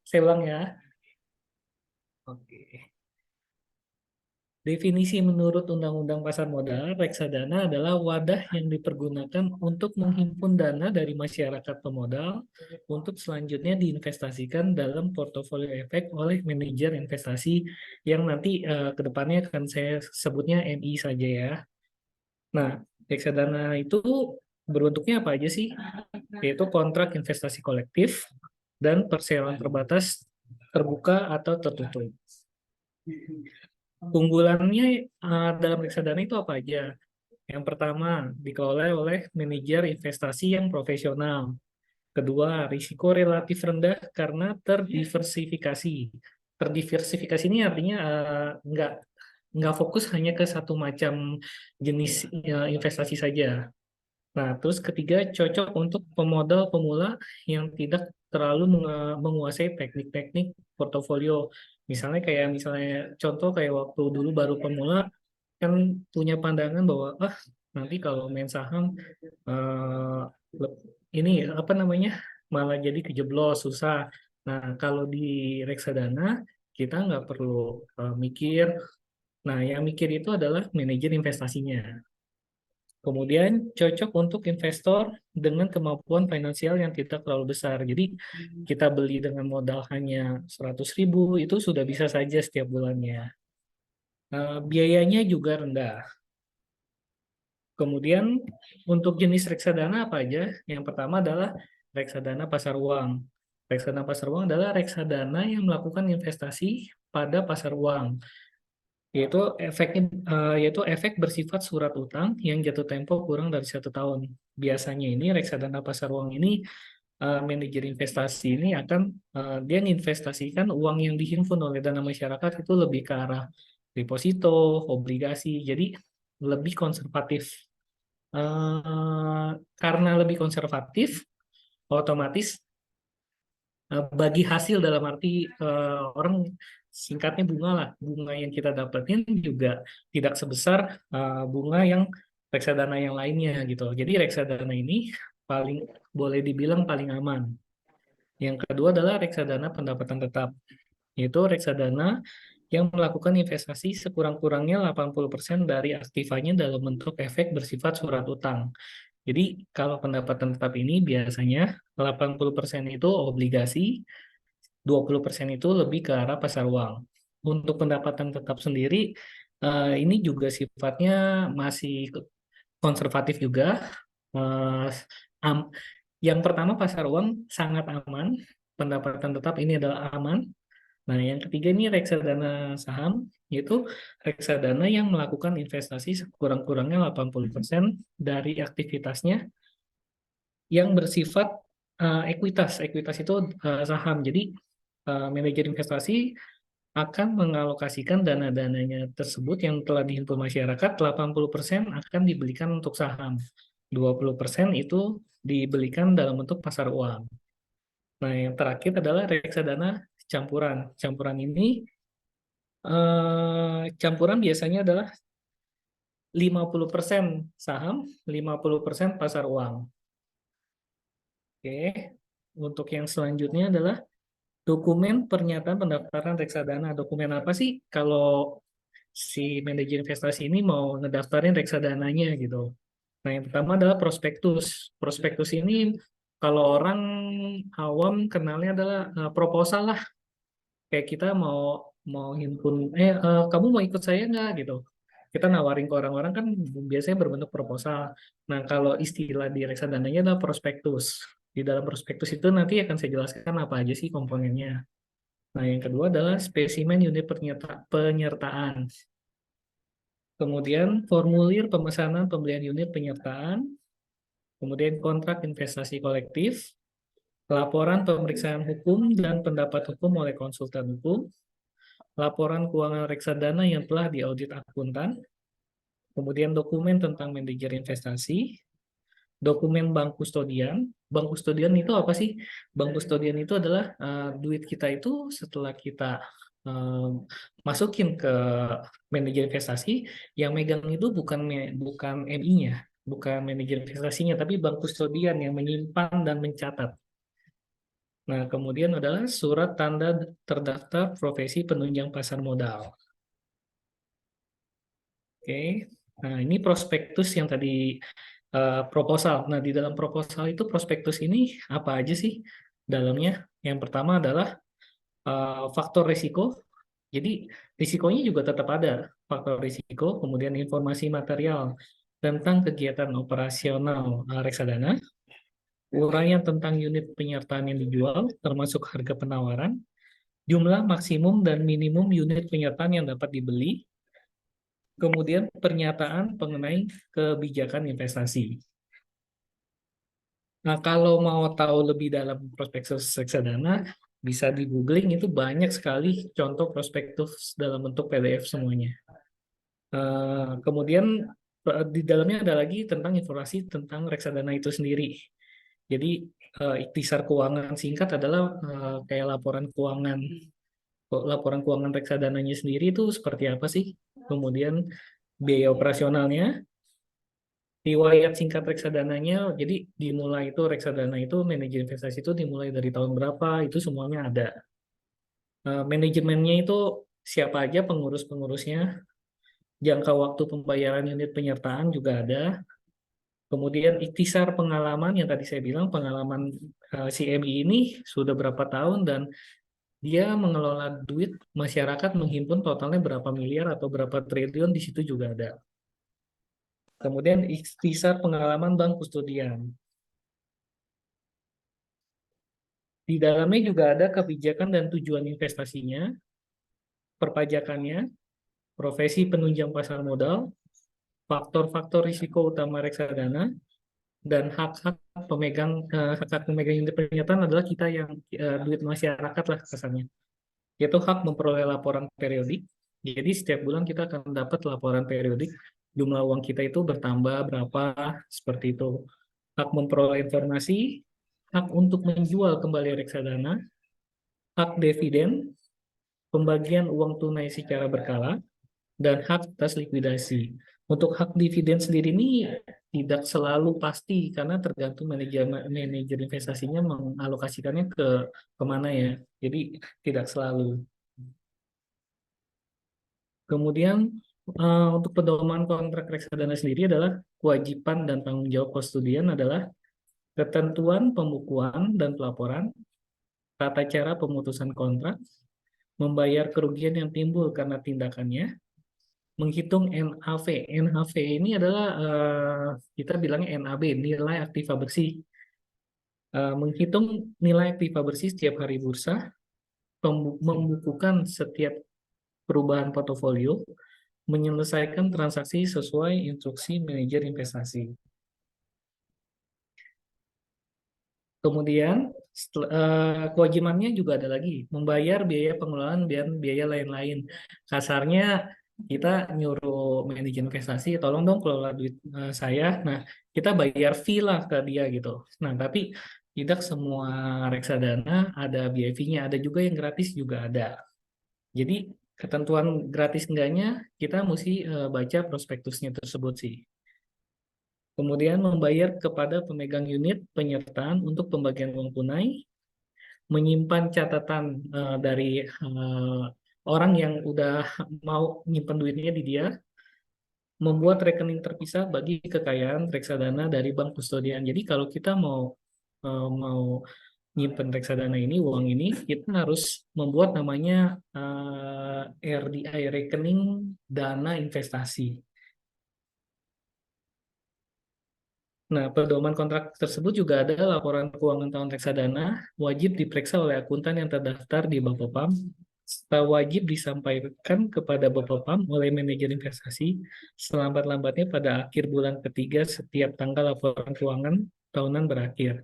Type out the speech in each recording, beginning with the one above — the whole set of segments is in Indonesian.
Saya ulang ya. Oke. Definisi menurut Undang-Undang Pasar Modal, reksadana adalah wadah yang dipergunakan untuk menghimpun dana dari masyarakat pemodal untuk selanjutnya diinvestasikan dalam portofolio efek oleh manajer investasi yang nanti ke depannya akan saya sebutnya MI saja ya. Nah, reksadana itu berbentuknya apa aja sih? Yaitu kontrak investasi kolektif dan perseroan terbatas terbuka atau tertutup. Unggulannya dalam reksadana itu apa aja? Yang pertama, dikelola oleh manajer investasi yang profesional. Kedua, risiko relatif rendah karena terdiversifikasi. Terdiversifikasi ini artinya nggak fokus hanya ke satu macam jenis investasi saja. Nah, terus ketiga, cocok untuk pemodal pemula yang tidak terlalu menguasai teknik-teknik portofolio. Misalnya contoh kayak waktu dulu baru pemula kan punya pandangan bahwa nanti kalau main saham eh, lep- ini apa namanya malah jadi kejeblos susah. Nah, kalau di reksadana kita nggak perlu mikir. Nah, yang mikir itu adalah manajer investasinya. Kemudian cocok untuk investor dengan kemampuan finansial yang tidak terlalu besar. Jadi kita beli dengan modal hanya 100.000 itu sudah bisa saja setiap bulannya. Biayanya juga rendah. Kemudian untuk jenis reksadana apa aja? Yang pertama adalah reksadana pasar uang. Reksadana pasar uang adalah reksadana yang melakukan investasi pada pasar uang, yaitu yaitu efek bersifat surat utang yang jatuh tempo kurang dari 1 tahun. Biasanya ini reksadana pasar uang ini manajer investasi ini akan dia menginvestasikan uang yang dihimpun oleh dana masyarakat itu lebih ke arah deposito, obligasi, jadi lebih konservatif. Karena lebih konservatif, otomatis bagi hasil dalam arti orang singkatnya bunga lah, bunga yang kita dapetin juga tidak sebesar bunga yang reksadana yang lainnya gitu. Jadi reksadana ini paling boleh dibilang paling aman. Yang kedua adalah reksadana pendapatan tetap, yaitu reksadana yang melakukan investasi sekurang-kurangnya 80% dari aktivanya dalam bentuk efek bersifat surat utang. Jadi kalau pendapatan tetap ini biasanya 80% itu obligasi, 20% itu lebih ke arah pasar uang. Untuk pendapatan tetap sendiri, ini juga sifatnya masih konservatif juga. Eh, am- yang pertama pasar uang sangat aman, pendapatan tetap ini adalah aman. Nah, yang ketiga ini reksadana saham, yaitu reksadana yang melakukan investasi sekurang-kurangnya 80% dari aktivitasnya yang bersifat ekuitas. Ekuitas itu saham. Jadi manajer investasi akan mengalokasikan dana-dananya tersebut yang telah dihimpun masyarakat, 80% akan dibelikan untuk saham. 20% itu dibelikan dalam bentuk pasar uang. Nah, yang terakhir adalah reksadana campuran. Campuran biasanya adalah 50% saham, 50% pasar uang. Oke. Untuk yang selanjutnya adalah dokumen pernyataan pendaftaran reksadana. Dokumen apa sih kalau si manajer investasi ini mau ngedaftarin reksadananya gitu? Nah, yang pertama adalah prospektus. Prospektus ini kalau orang awam kenalnya adalah proposal lah. Kayak kita mau mau himpun, kamu mau ikut saya nggak gitu? Kita nawarin ke orang-orang kan biasanya berbentuk proposal. Nah, kalau istilah di reksadananya adalah prospektus. Di dalam prospektus itu nanti akan saya jelaskan apa aja sih komponennya. Nah, yang kedua adalah spesimen unit penyertaan. Kemudian formulir pemesanan pembelian unit penyertaan, kemudian kontrak investasi kolektif, laporan pemeriksaan hukum dan pendapat hukum oleh konsultan hukum, laporan keuangan reksadana yang telah diaudit akuntan, kemudian dokumen tentang manajer investasi, dokumen bank kustodian. Bank kustodian itu apa sih? Bank kustodian itu adalah duit kita itu setelah kita eh, masukin ke manajer investasi, yang megang itu bukan MI-nya, bukan manajer investasinya, tapi bank kustodian yang menyimpan dan mencatat. Nah, kemudian adalah surat tanda terdaftar profesi penunjang pasar modal. Oke. Nah, ini prospektus yang tadi proposal. Nah, di dalam proposal itu prospektus ini apa aja sih dalamnya? Yang pertama adalah faktor risiko. Jadi, risikonya juga tetap ada. Faktor risiko, kemudian informasi material tentang kegiatan operasional reksadana, uraian tentang unit penyertaan yang dijual, termasuk harga penawaran, jumlah maksimum dan minimum unit penyertaan yang dapat dibeli, kemudian pernyataan mengenai kebijakan investasi. Nah, kalau mau tahu lebih dalam prospektus reksadana, bisa di googling, itu banyak sekali contoh prospektus dalam bentuk PDF semuanya. Kemudian di dalamnya ada lagi tentang informasi tentang reksadana itu sendiri. Jadi ikhtisar keuangan singkat adalah kayak laporan keuangan reksadananya sendiri itu seperti apa sih? Kemudian biaya operasionalnya, riwayat singkat reksadananya, jadi dimulai itu reksadana itu manajer investasi itu dimulai dari tahun berapa, itu semuanya ada. Manajemennya itu siapa aja pengurus-pengurusnya, jangka waktu pembayaran unit penyertaan juga ada. Kemudian ikhtisar pengalaman yang tadi saya bilang, pengalaman si MI ini sudah berapa tahun dan dia mengelola duit masyarakat menghimpun totalnya berapa miliar atau berapa triliun, di situ juga ada. Kemudian ikhtisar pengalaman bank kustodian. Di dalamnya juga ada kebijakan dan tujuan investasinya, perpajakannya, profesi penunjang pasar modal, faktor-faktor risiko utama reksadana, dan hak-hak hak-hak pemegang unit pernyataan adalah kita yang duit masyarakat lah kasarnya. Yaitu hak memperoleh laporan periodik. Jadi setiap bulan kita akan dapat laporan periodik, jumlah uang kita itu bertambah berapa, seperti itu. Hak memperoleh informasi, hak untuk menjual kembali reksadana, hak dividen, pembagian uang tunai secara berkala, dan hak atas likuidasi. Untuk hak dividen sendiri ini tidak selalu pasti karena tergantung manajer investasinya mengalokasikannya ke kemana ya. Jadi tidak selalu. Kemudian untuk pedoman kontrak reksadana sendiri adalah kewajiban dan tanggung jawab kustodian adalah ketentuan pembukuan dan pelaporan, tata cara pemutusan kontrak, membayar kerugian yang timbul karena tindakannya, menghitung NAV. NAV ini adalah kita bilangnya NAB, nilai aktiva bersih. Menghitung nilai aktiva bersih setiap hari bursa, membukukan setiap perubahan portofolio, menyelesaikan transaksi sesuai instruksi manajer investasi. Kemudian kewajibannya juga ada lagi, membayar biaya pengelolaan dan biaya lain-lain. Kasarnya kita nyuruh manajer investasi, tolong dong kelola duit saya. Nah, kita bayar fee lah ke dia gitu. Nah, tapi tidak semua reksadana ada biaya fee-nya, ada juga yang gratis juga ada. Jadi ketentuan gratis enggaknya kita mesti baca prospektusnya tersebut sih. Kemudian membayar kepada pemegang unit penyertaan untuk pembagian uang tunai, menyimpan catatan dari orang yang udah mau nyimpan duitnya di dia, membuat rekening terpisah bagi kekayaan reksadana dari bank kustodian. Jadi kalau kita mau nyimpan reksadana ini, uang ini, kita harus membuat namanya RDI, rekening dana investasi. Nah, pedoman kontrak tersebut juga ada laporan keuangan tahun reksadana, wajib diperiksa oleh akuntan yang terdaftar di Bapepam, serta wajib disampaikan kepada Bapepam oleh manajer investasi selambat-lambatnya pada akhir bulan ketiga setiap tanggal laporan keuangan tahunan berakhir.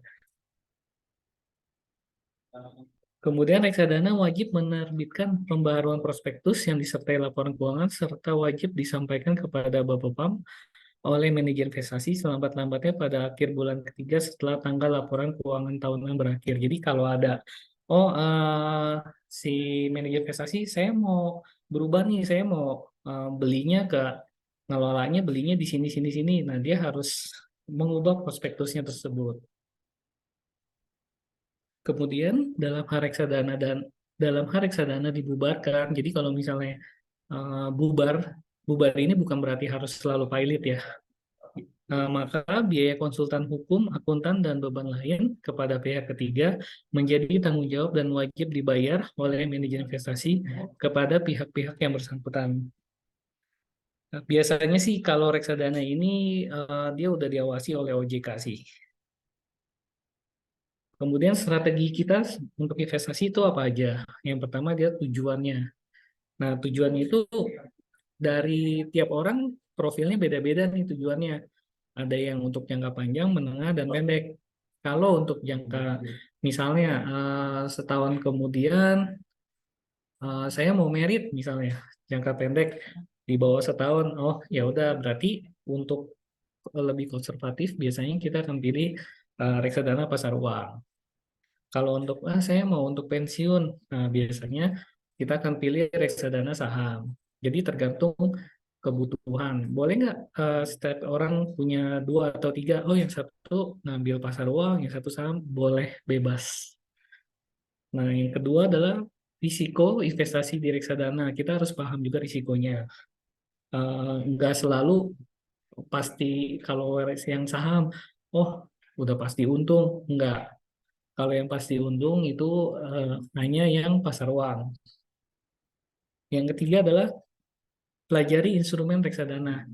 Kemudian reksadana wajib menerbitkan pembaharuan prospektus yang disertai laporan keuangan serta wajib disampaikan kepada Bapepam oleh manajer investasi selambat-lambatnya pada akhir bulan ketiga setelah tanggal laporan keuangan tahunan berakhir. Jadi kalau ada, si manajer investasi saya mau berubah nih, saya mau belinya ke ngelolanya, belinya di sini sini sini. Nah, dia harus mengubah prospektusnya tersebut. Kemudian dalam hal reksadana dibubarkan. Jadi kalau misalnya bubar, bubar ini bukan berarti harus selalu pilot ya. Maka biaya konsultan hukum, akuntan, dan beban lain kepada pihak ketiga menjadi tanggung jawab dan wajib dibayar oleh manajer investasi kepada pihak-pihak yang bersangkutan. Biasanya sih kalau reksadana ini dia udah diawasi oleh OJK sih. Kemudian strategi kita untuk investasi itu apa aja? Yang pertama dia tujuannya. Nah, tujuannya itu dari tiap orang profilnya beda-beda nih tujuannya. Ada yang untuk jangka panjang, menengah, dan pendek. Kalau untuk jangka, misalnya setahun kemudian saya mau merit misalnya, jangka pendek di bawah setahun, oh ya udah berarti untuk lebih konservatif biasanya kita akan pilih reksadana pasar uang. Kalau untuk saya mau untuk pensiun, nah biasanya kita akan pilih reksadana saham. Jadi tergantung kebutuhan. Boleh nggak setiap orang punya dua atau tiga? Oh yang satu ngambil pasar uang, yang satu saham, boleh bebas. Nah yang kedua adalah risiko investasi di reksadana. Kita harus paham juga risikonya. Nggak selalu pasti kalau yang saham, oh udah pasti untung. Nggak. Kalau yang pasti untung itu hanya yang pasar uang. Yang ketiga adalah pelajari instrumen reksadana,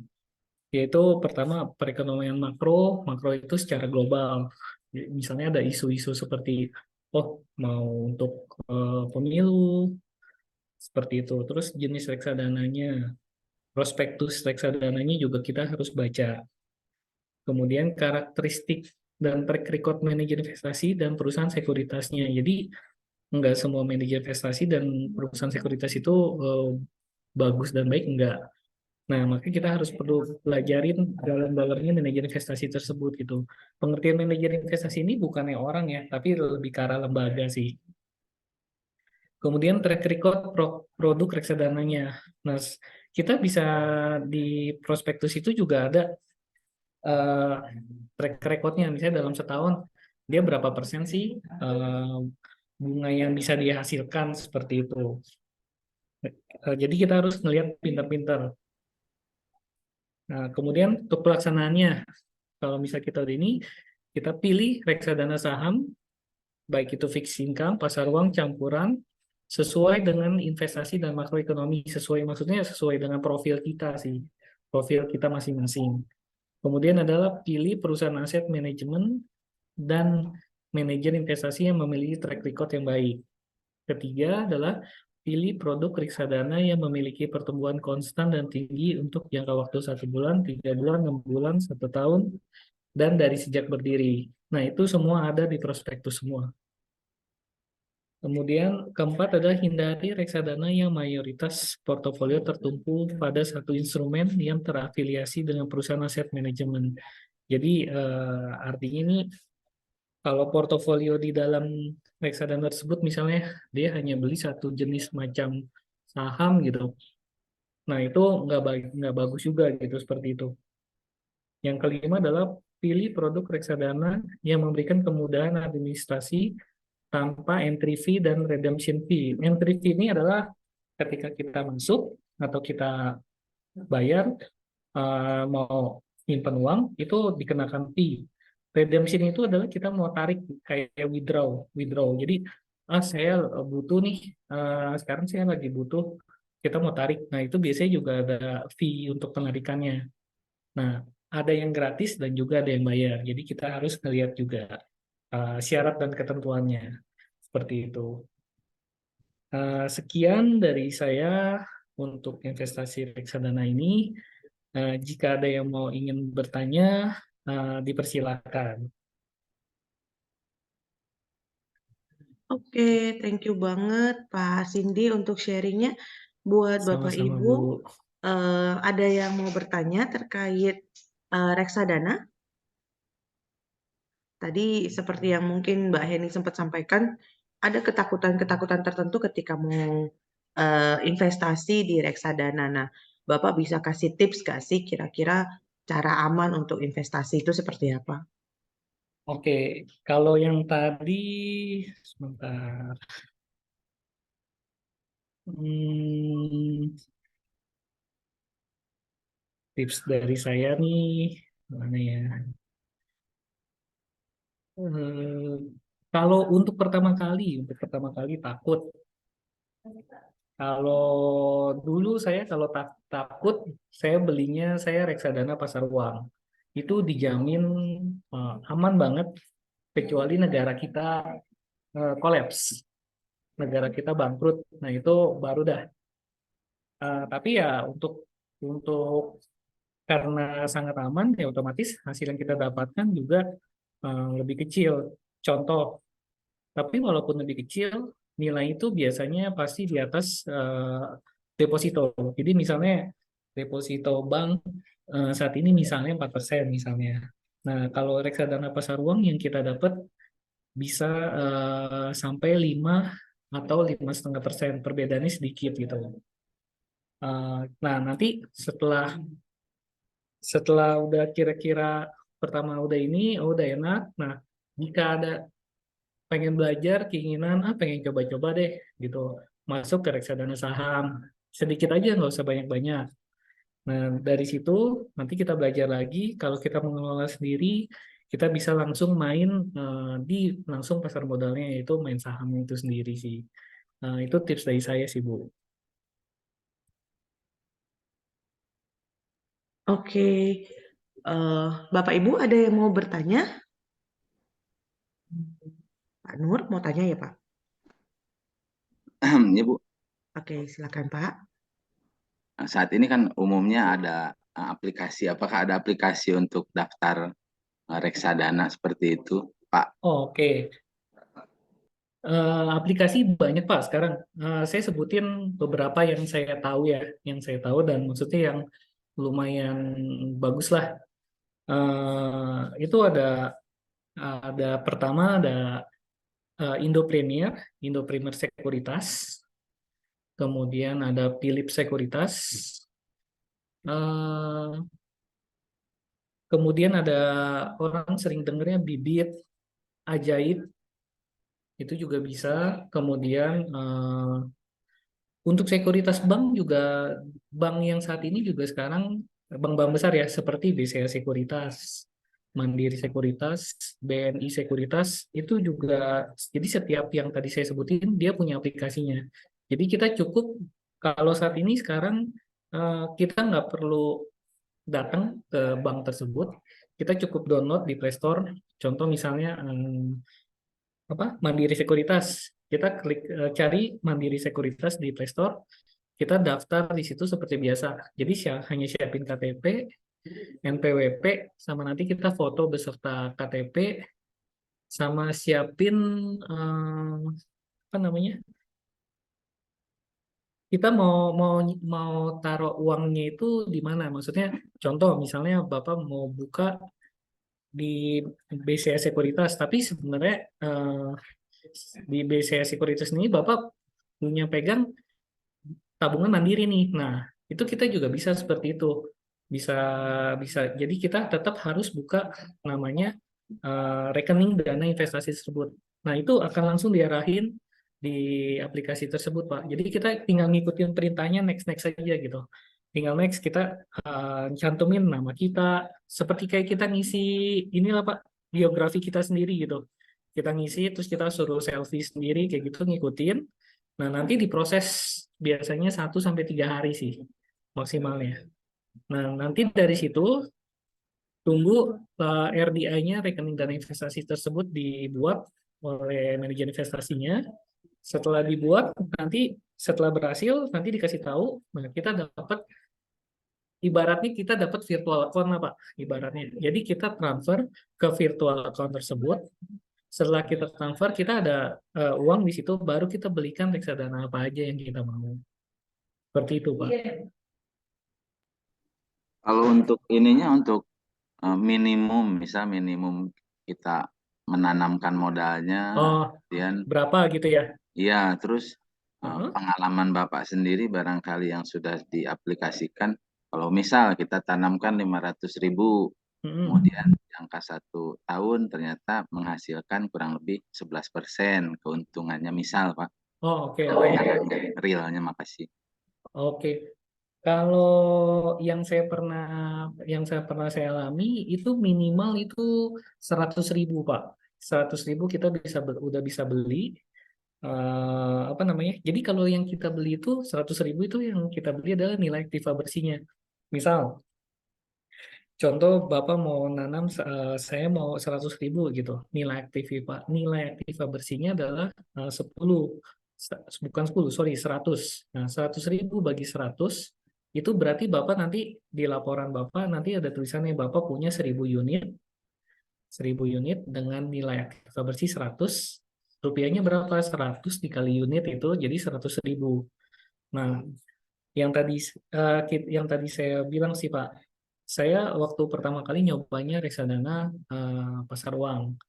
yaitu pertama perekonomian makro, makro itu secara global. Misalnya ada isu-isu seperti, oh mau untuk pemilu, seperti itu. Terus jenis reksadananya, prospektus reksadananya juga kita harus baca. Kemudian karakteristik dan track record manajer investasi dan perusahaan sekuritasnya. Jadi enggak semua manajer investasi dan perusahaan sekuritas itu bagus dan baik, enggak. Nah, maka kita harus perlu pelajarin dalam-dalamnya manajer investasi tersebut gitu. Pengertian manajer investasi ini bukannya orang ya, tapi lebih ke arah lembaga sih. Kemudian track record produk reksadananya. Nah, kita bisa di prospektus itu juga ada eh, track recordnya, misalnya dalam setahun dia berapa persen sih bunga yang bisa dihasilkan seperti itu. Jadi kita harus ngelihat pintar-pintar. Nah, kemudian untuk pelaksanaannya, kalau misal kita udah ini, kita pilih reksadana saham, baik itu fixed income, pasar uang, campuran, sesuai dengan investasi dan makroekonomi. Sesuai maksudnya sesuai dengan profil kita sih, profil kita masing-masing. Kemudian adalah pilih perusahaan aset manajemen dan manajer investasi yang memiliki track record yang baik. Ketiga adalah pilih produk reksadana yang memiliki pertumbuhan konstan dan tinggi untuk jangka waktu 1 bulan, 3 bulan, 6 bulan, 1 tahun, dan dari sejak berdiri. Nah, itu semua ada di prospektus semua. Kemudian keempat adalah hindari reksadana yang mayoritas portofolio tertumpu pada satu instrumen yang terafiliasi dengan perusahaan aset manajemen. Jadi artinya ini kalau portofolio di dalam reksadana tersebut misalnya dia hanya beli satu jenis macam saham gitu. Nah, itu nggak bagus juga gitu seperti itu. Yang kelima adalah pilih produk reksadana yang memberikan kemudahan administrasi tanpa entry fee dan redemption fee. Entry fee ini adalah ketika kita masuk atau kita bayar mau simpan uang itu dikenakan fee. Redemption itu adalah kita mau tarik kayak withdraw. Jadi saya butuh nih sekarang saya lagi butuh kita mau tarik. Nah itu biasanya juga ada fee untuk penarikannya. Nah ada yang gratis dan juga ada yang bayar. Jadi kita harus melihat juga syarat dan ketentuannya seperti itu. Sekian dari saya untuk investasi reksadana ini. Jika ada yang mau ingin bertanya, dipersilakan. Oke, thank you banget Pak Cindy untuk sharingnya. Buat Bapak Sama-sama, Ibu, Bu. ada yang mau bertanya terkait reksadana? Tadi seperti yang mungkin Mbak Heni sempat sampaikan, ada ketakutan-ketakutan tertentu ketika mau investasi di reksadana. Nah, Bapak bisa kasih tips nggak sih kira-kira cara aman untuk investasi itu seperti apa? Oke, kalau yang tadi sebentar. Hmm, tips dari saya nih, mana ya? Eh, kalau untuk pertama kali takut. Kalau dulu saya kalau takut, saya belinya saya reksadana pasar uang. Itu dijamin aman banget, kecuali negara kita kolaps, negara kita bangkrut. Nah itu baru dah. Tapi ya untuk karena sangat aman, ya otomatis hasil yang kita dapatkan juga lebih kecil. Contoh, tapi walaupun lebih kecil, nilai itu biasanya pasti di atas deposito. Jadi misalnya deposito bank saat ini misalnya 4% misalnya. Nah, kalau reksadana pasar uang yang kita dapat bisa sampai 5 atau 5,5%. Perbedaannya sedikit gitu. Nah, nanti setelah setelah udah kira-kira pertama udah ini, oh udah enak. Nah, jika ada pengen belajar, keinginan, pengen coba-coba deh gitu, masuk ke reksadana saham. Sedikit aja, nggak usah banyak-banyak. Nah, dari situ nanti kita belajar lagi. Kalau kita mengelola sendiri, kita bisa langsung main di langsung pasar modalnya, yaitu main saham itu sendiri sih. Itu tips dari saya sih, Bu. Oke, Bapak Ibu ada yang mau bertanya? Pak Nur mau tanya ya Pak? Ya Bu, Oke, silakan Pak. saat ini kan umumnya ada aplikasi, apakah ada aplikasi untuk daftar reksadana seperti itu, Pak? Oke. Aplikasi banyak Pak sekarang. Saya sebutin beberapa yang saya tahu ya, yang saya tahu dan maksudnya yang lumayan bagus lah. Itu ada pertama ada Indopreneur, Indopreneur Sekuritas, kemudian ada Philip Sekuritas, eh, kemudian ada orang sering dengernya Bibit, Ajaib, itu juga bisa. Kemudian untuk sekuritas bank juga, bank yang saat ini juga sekarang bank-bank besar ya, seperti BCA Sekuritas, Mandiri Sekuritas, BNI Sekuritas, itu juga, jadi setiap yang tadi saya sebutin dia punya aplikasinya. Jadi kita cukup, kalau saat ini sekarang kita nggak perlu datang ke bank tersebut, kita cukup download di Play Store. Contoh misalnya Mandiri Sekuritas. Kita klik cari Mandiri Sekuritas di Play Store, kita daftar di situ seperti biasa. Jadi hanya siapin KTP, NPWP, sama nanti kita foto beserta KTP, sama siapin apa namanya? Kita mau mau mau taruh uangnya itu di mana? Maksudnya, contoh misalnya Bapak mau buka di BCA Sekuritas, tapi sebenarnya di BCA Sekuritas ini Bapak punya pegang tabungan mandiri nih. Nah, itu kita juga bisa seperti itu. Bisa bisa. Jadi kita tetap harus buka namanya rekening dana investasi tersebut. Nah, itu akan langsung diarahin di aplikasi tersebut, Pak. Jadi kita tinggal ngikutin perintahnya next next saja gitu. Tinggal next kita cantumin nama kita, seperti kayak kita ngisi inilah Pak, biografi kita sendiri gitu. Kita ngisi terus kita suruh selfie sendiri kayak gitu, ngikutin. Nah, nanti diproses biasanya 1 sampai 3 hari sih maksimalnya. Nah, nanti dari situ tunggu RDI-nya, rekening dana investasi tersebut, dibuat oleh manajer investasinya. Setelah dibuat, nanti setelah berhasil, nanti dikasih tahu, nah kita dapat, ibaratnya kita dapat virtual account lah Pak, ibaratnya. Jadi kita transfer ke virtual account tersebut. Setelah kita transfer, kita ada uang di situ, baru kita belikan reksadana apa aja yang kita mau. Seperti itu, Pak. Kalau untuk ininya, untuk minimum, misal minimum kita menanamkan modalnya, Oh, kemudian berapa gitu ya? ya terus Heeh. pengalaman Bapak sendiri barangkali yang sudah diaplikasikan, kalau misal kita tanamkan 500.000, Mm-mm. kemudian jangka 1 tahun ternyata menghasilkan kurang lebih 11% keuntungannya misal Pak. Oh, oke, Kalau oke. yang realnya makasih. Oke. Kalau yang saya pernah saya alami itu minimal itu 100.000 Pak. 100.000 kita udah bisa beli apa namanya? Jadi kalau yang kita beli itu 100.000 itu yang kita beli adalah nilai aktiva bersihnya. Misal, contoh Bapak mau nanam, saya mau 100.000 gitu. Nilai aktiva bersihnya adalah 10. Bukan 10, sorry, 100. Nah, 100.000 bagi 100, itu berarti Bapak nanti di laporan Bapak nanti ada tulisannya Bapak punya 1.000 unit. 1.000 unit dengan nilai aktiva bersih 100. Rupiahnya berapa? 100 dikali unit itu jadi 100.000. Nah, yang tadi saya bilang sih Pak, saya waktu pertama kali nyobanya reksadana pasar uang.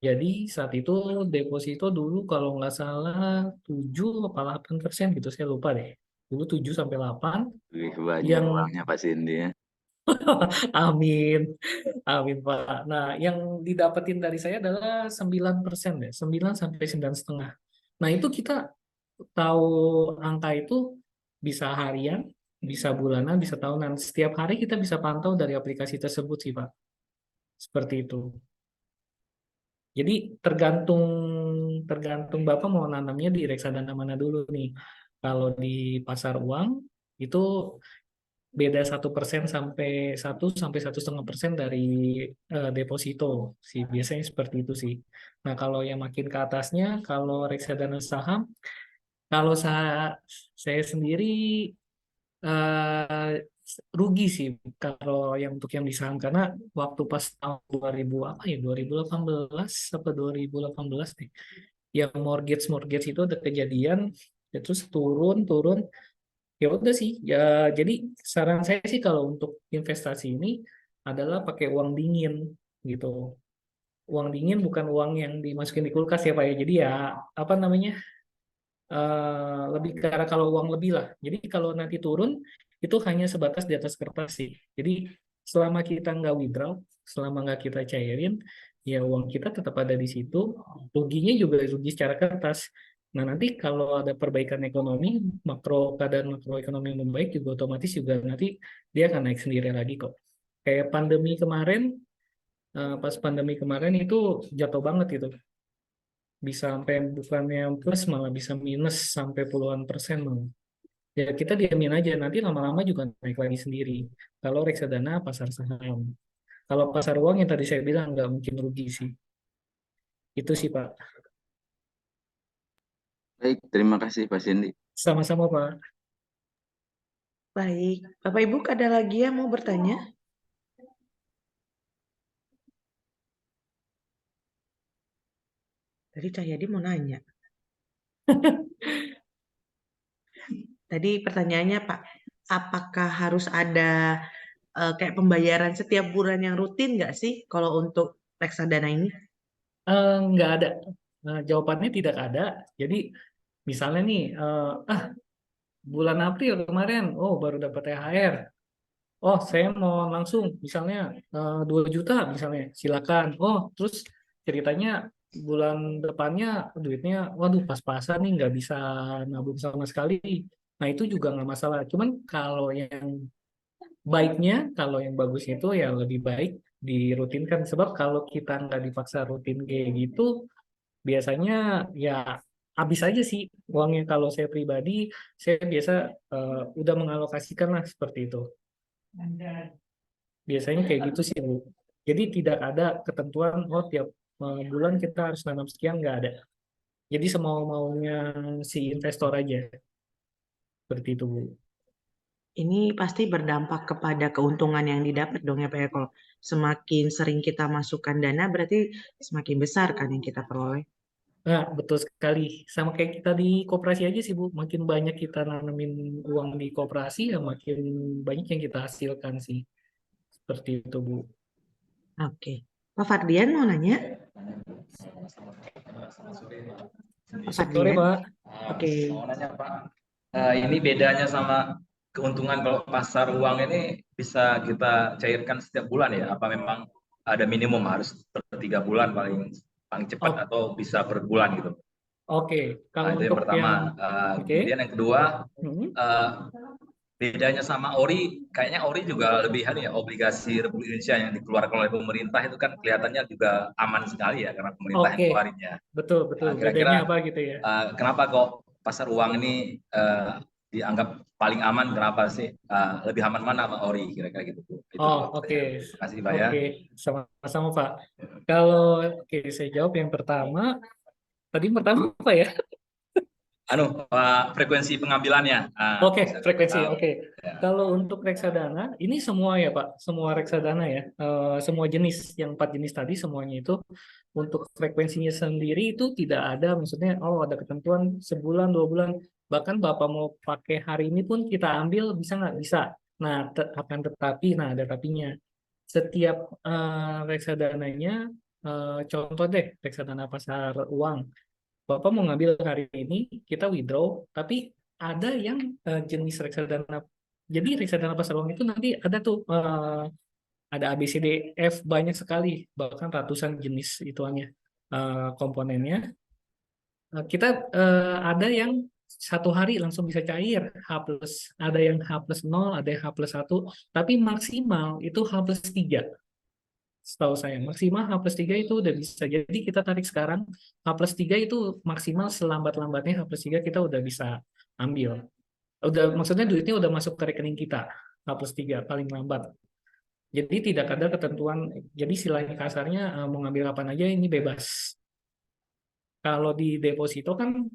Jadi saat itu deposito dulu kalau nggak salah 7 apa 8% gitu, saya lupa deh. Dulu 7 sampai 8 Wih, banyak yang uangnya Pak Cindy ya. amin, amin Pak. Nah, yang didapetin dari saya adalah 9% deh, 9 sampai 9,5. Nah, itu kita tahu angka itu bisa harian, bisa bulanan, bisa tahunan. Setiap hari kita bisa pantau dari aplikasi tersebut sih, Pak. Seperti itu. Jadi tergantung tergantung Bapak mau nanamnya di reksadana mana dulu nih. Kalau di pasar uang itu beda 1% sampai 1,5% dari deposito sih, biasanya seperti itu sih. Nah, kalau yang makin ke atasnya, kalau reksadana saham, kalau saya sendiri eh, rugi sih kalau yang untuk yang di saham, karena waktu pas tahun 2000 apa ya, 2018 apa 2018 nih, yang mortgage itu ada kejadian, ya terus turun turun. Ya udah sih, ya jadi saran saya sih kalau untuk investasi ini adalah pakai uang dingin gitu. Uang dingin bukan uang yang dimasukin di kulkas ya Pak ya. Jadi ya apa namanya, lebih ke arah kalau uang lebih lah. Jadi kalau nanti turun itu hanya sebatas di atas kertas sih. Jadi selama kita nggak withdraw, selama nggak kita cairin, ya uang kita tetap ada di situ. Ruginya juga rugi secara kertas. Nah, nanti kalau ada perbaikan ekonomi, keadaan makroekonomi yang membaik juga otomatis juga nanti dia akan naik sendiri lagi kok. Kayak pandemi kemarin, pas pandemi kemarin itu jatuh banget gitu. Bisa sampai bukannya plus malah bisa minus sampai puluhan persen malah. Ya kita diamin aja, nanti lama-lama juga naik lagi sendiri. Kalau reksadana pasar saham. Kalau pasar uang yang tadi saya bilang nggak mungkin rugi sih. Itu sih Pak. Baik, terima kasih Pak Cindy. Sama-sama Pak. Baik, Bapak Ibu ada lagi yang mau bertanya? Tadi Cahyadi mau nanya. Tadi pertanyaannya Pak, apakah harus ada kayak pembayaran setiap bulan yang rutin nggak sih kalau untuk reksadana ini? Nggak ada. Jawabannya tidak ada. Jadi misalnya nih, bulan April kemarin, oh baru dapat THR. Oh, saya mau langsung, misalnya 2 juta misalnya, silakan. Oh, terus ceritanya bulan depannya duitnya, waduh pas-pasan nih nggak bisa nabung sama sekali. Nah itu juga nggak masalah. Cuman kalau yang bagus itu ya lebih baik dirutinkan. Sebab kalau kita nggak dipaksa rutin kayak gitu, biasanya ya habis aja sih uangnya. Kalau saya pribadi, saya biasa udah mengalokasikan lah seperti itu. Biasanya kayak gitu sih, Bu. Jadi tidak ada ketentuan, oh tiap bulan kita harus nanam sekian, nggak ada. Jadi semau-maunya si investor aja. Seperti itu, Bu. Ini pasti berdampak kepada keuntungan yang didapat dong ya Pak ya. Kalau semakin sering kita masukkan dana berarti semakin besar kan yang kita peroleh. Nah, betul sekali. Sama kayak kita di koperasi aja sih, Bu. Makin banyak kita nanemin uang di koperasi, ya makin banyak yang kita hasilkan sih. Seperti itu, Bu. Oke. Pak Fardian mau nanya? Pak Sore, Fardian? Pak. Oke. Mau nanya Pak, ini bedanya sama keuntungan kalau pasar uang ini bisa kita cairkan setiap bulan ya? Apa memang ada minimum harus per 3 bulan paling paling cepat Oh, atau bisa per bulan gitu. oke. Nah, Kalau itu yang untuk pertama. yang oke. Kemudian yang kedua, Hmm. eh, bedanya sama ORI, kayaknya ORI juga lebih ya, obligasi Republik Indonesia yang dikeluarkan oleh pemerintah itu kan kelihatannya juga aman sekali ya karena pemerintah yang Oke, keluarinnya. betul betul. Kira-kira Bedanya apa gitu ya? kenapa kok pasar uang ini dianggap paling aman? Kenapa sih lebih aman mana sama ORI? Kira-kira gitu. Itu Oh, dua oke. pertanyaan. Terima kasih Pak ya. Oke, sama-sama Pak. Kalau oke, saya jawab yang pertama. Tadi yang pertama apa ya? Frekuensi pengambilannya. Oke, Bisa frekuensi. tahu. Oke. Ya. Kalau untuk reksadana, ini semua ya Pak, semua reksadana ya, semua jenis, yang 4 jenis tadi semuanya itu untuk frekuensinya sendiri itu tidak ada, maksudnya oh ada ketentuan sebulan, 2 bulan, bahkan Bapak mau pakai hari ini pun kita ambil bisa nggak? Bisa. Nah, akan tetapi, nah ada tapinya. Setiap reksadananya, contoh deh reksadana pasar uang. Bapak mau ngambil hari ini, kita withdraw, tapi ada yang jenis reksadana. Jadi reksadana pasar uang itu nanti ada tuh ada A B C D F banyak sekali, bahkan ratusan jenis ituannya komponennya. Kita ada yang 1 hari langsung bisa cair H plus, ada yang H+0, ada yang H+1, tapi maksimal itu H+3. Setahu saya maksimal H+3 itu udah bisa. Jadi kita tarik sekarang H+3 itu maksimal selambat-lambatnya H+3 kita udah bisa ambil. Udah maksudnya duitnya udah masuk ke rekening kita H+3 paling lambat. Jadi tidak ada ketentuan. Jadi istilahnya kasarnya mau ngambil kapan aja ini bebas. Kalau di deposito kan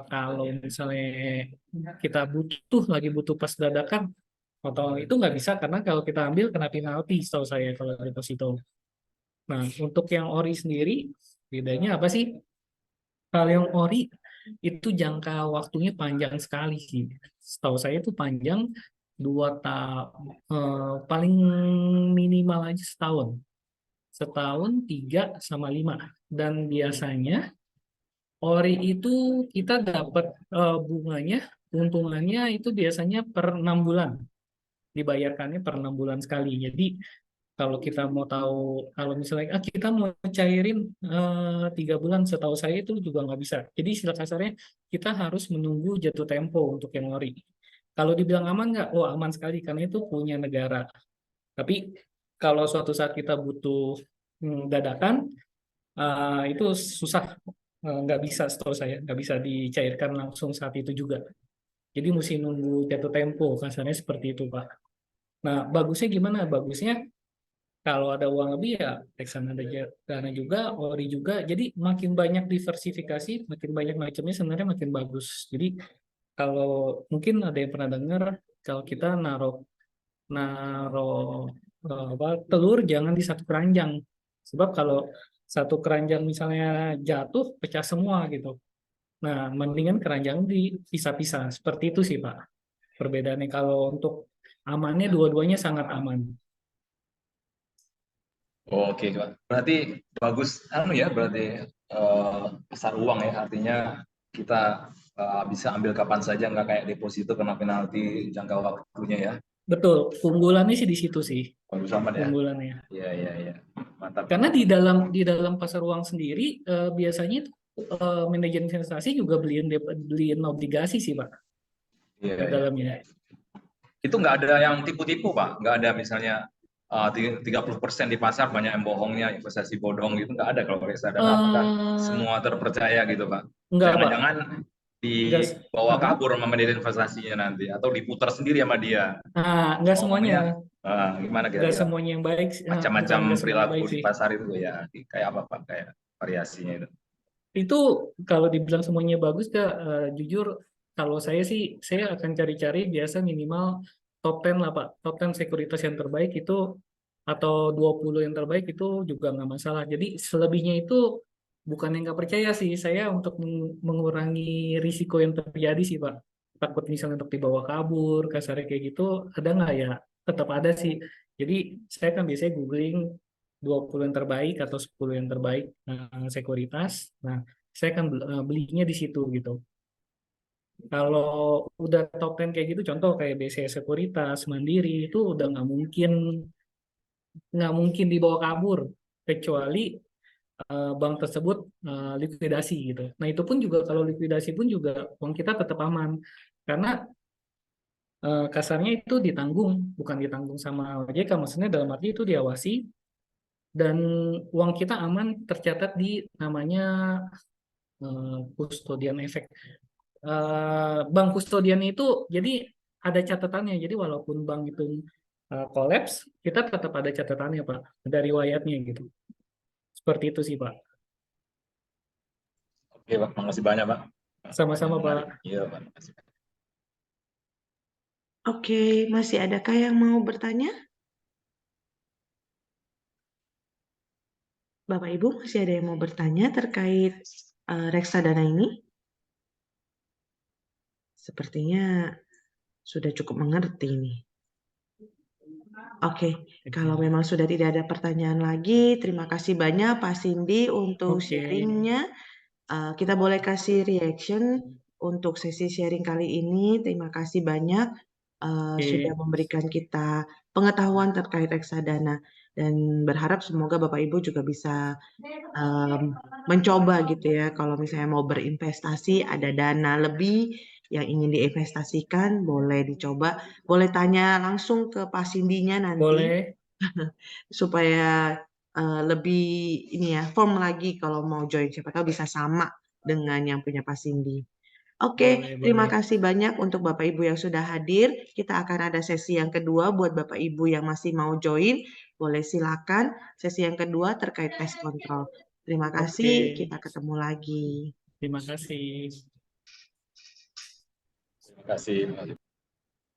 kalau misalnya kita lagi butuh pas dadakan atau itu nggak bisa karena kalau kita ambil kena penalti setahu saya kalau deposito. Nah, untuk yang ori sendiri, bedanya apa sih? Kalau yang ori itu jangka waktunya panjang sekali sih. Setahu saya itu panjang 2 tahun, paling minimal aja setahun. Setahun, 3 sama 5. Dan biasanya ori itu kita dapat bunganya, keuntungannya itu biasanya per 6 bulan. Dibayarkannya per 6 bulan sekali. Jadi kalau kita mau tahu, kalau misalnya kita mau cairin 3 bulan, setahu saya itu juga nggak bisa. Jadi istilah kasarnya kita harus menunggu jatuh tempo untuk yang ori. Kalau dibilang aman nggak? Oh aman sekali karena itu punya negara. Tapi kalau suatu saat kita butuh dadakan, itu susah. Nggak bisa setahu saya, nggak bisa dicairkan langsung saat itu juga. Jadi mesti nunggu jatuh tempo, kasarnya seperti itu Pak. Nah bagusnya gimana? Bagusnya kalau ada uang lebih ya reksadana juga, ori juga. Jadi makin banyak diversifikasi, makin banyak macamnya sebenarnya makin bagus. Jadi kalau mungkin ada yang pernah dengar kalau kita naruh naruh telur jangan di satu keranjang. Sebab kalau satu keranjang misalnya jatuh pecah semua gitu. Nah, mendingan keranjang dipisah-pisah. Seperti itu sih Pak. Perbedaannya kalau untuk amannya dua-duanya sangat aman. Oke, Pak. Berarti bagus berarti pasar uang ya, artinya kita bisa ambil kapan saja, nggak kayak deposito kena penalti jangka waktunya ya. Betul, keunggulannya sih di situ sih. Bagus amat ya. Keunggulannya. Iya, iya, iya. Mantap. Karena di dalam pasar uang sendiri biasanya itu manajer investasi juga beliin obligasi sih Pak Iya, di iya. dalamnya. Itu nggak ada yang tipu-tipu Pak, nggak ada misalnya 30% di pasar banyak yang bohongnya, investasi bodong gitu, nggak ada kalau reksadana. Apakah semua terpercaya gitu Pak? Enggak Pak, Jangan-jangan enggak, dibawa kabur sama manajer investasinya nanti, atau diputar sendiri sama dia. enggak semuanya, Gimana enggak kira-kira? semuanya yang baik, Macam-macam enggak semuanya perilaku baik di sih. pasar itu ya, kayak apa Pak? Kayak variasinya itu. Itu kalau dibilang semuanya bagus Kak, jujur kalau saya sih saya akan cari-cari biasa minimal top 10 lah Pak. Top 10 sekuritas yang terbaik itu atau 20 yang terbaik itu juga nggak masalah. Jadi selebihnya itu bukan yang nggak percaya sih. Saya untuk mengurangi risiko yang terjadi sih Pak. Takut misalnya untuk dibawa kabur, kasarnya kayak gitu, ada nggak ya? Tetap ada sih. Jadi saya kan biasanya googling 20 yang terbaik atau 10 yang terbaik sekuritas. Nah, saya akan belinya di situ gitu. Kalau udah top 10 kayak gitu, contoh kayak BCA Sekuritas, Mandiri, itu udah nggak mungkin nggak mungkin dibawa kabur kecuali bank tersebut likuidasi gitu. Nah itu pun juga kalau likuidasi pun juga uang kita tetap aman karena kasarnya itu ditanggung, bukan ditanggung sama OJK, maksudnya dalam arti itu diawasi dan uang kita aman tercatat di namanya custodian efek. Bank kustodian itu jadi ada catatannya. Jadi walaupun bank itu kolaps, kita tetap ada catatannya Pak, ada riwayatnya gitu. Seperti itu sih Pak. Oke Pak, makasih banyak Pak. Sama-sama Pak. Iya Pak, makasih. Oke, masih adakah yang mau bertanya? Bapak Ibu masih ada yang mau bertanya terkait reksadana ini? Sepertinya sudah cukup mengerti nih. Oke, kalau memang sudah tidak ada pertanyaan lagi, terima kasih banyak Pak Cindy untuk Oke. sharingnya. Kita boleh kasih reaction untuk sesi sharing kali ini. Terima kasih banyak sudah memberikan kita pengetahuan terkait reksadana dan berharap semoga Bapak Ibu juga bisa mencoba gitu ya. Kalau misalnya mau berinvestasi, ada dana lebih yang ingin diinvestasikan, boleh dicoba. Boleh tanya langsung ke Pak Cindy-nya nanti. Boleh. Supaya lebih ini ya, firm lagi kalau mau join. Siapa tahu bisa sama dengan yang punya Pak Cindy. Oke, terima kasih banyak untuk Bapak Ibu yang sudah hadir. Kita akan ada sesi yang kedua buat Bapak Ibu yang masih mau join. Boleh silakan sesi yang kedua terkait tes kontrol. Terima kasih, kita ketemu lagi. Terima kasih. Terima kasih.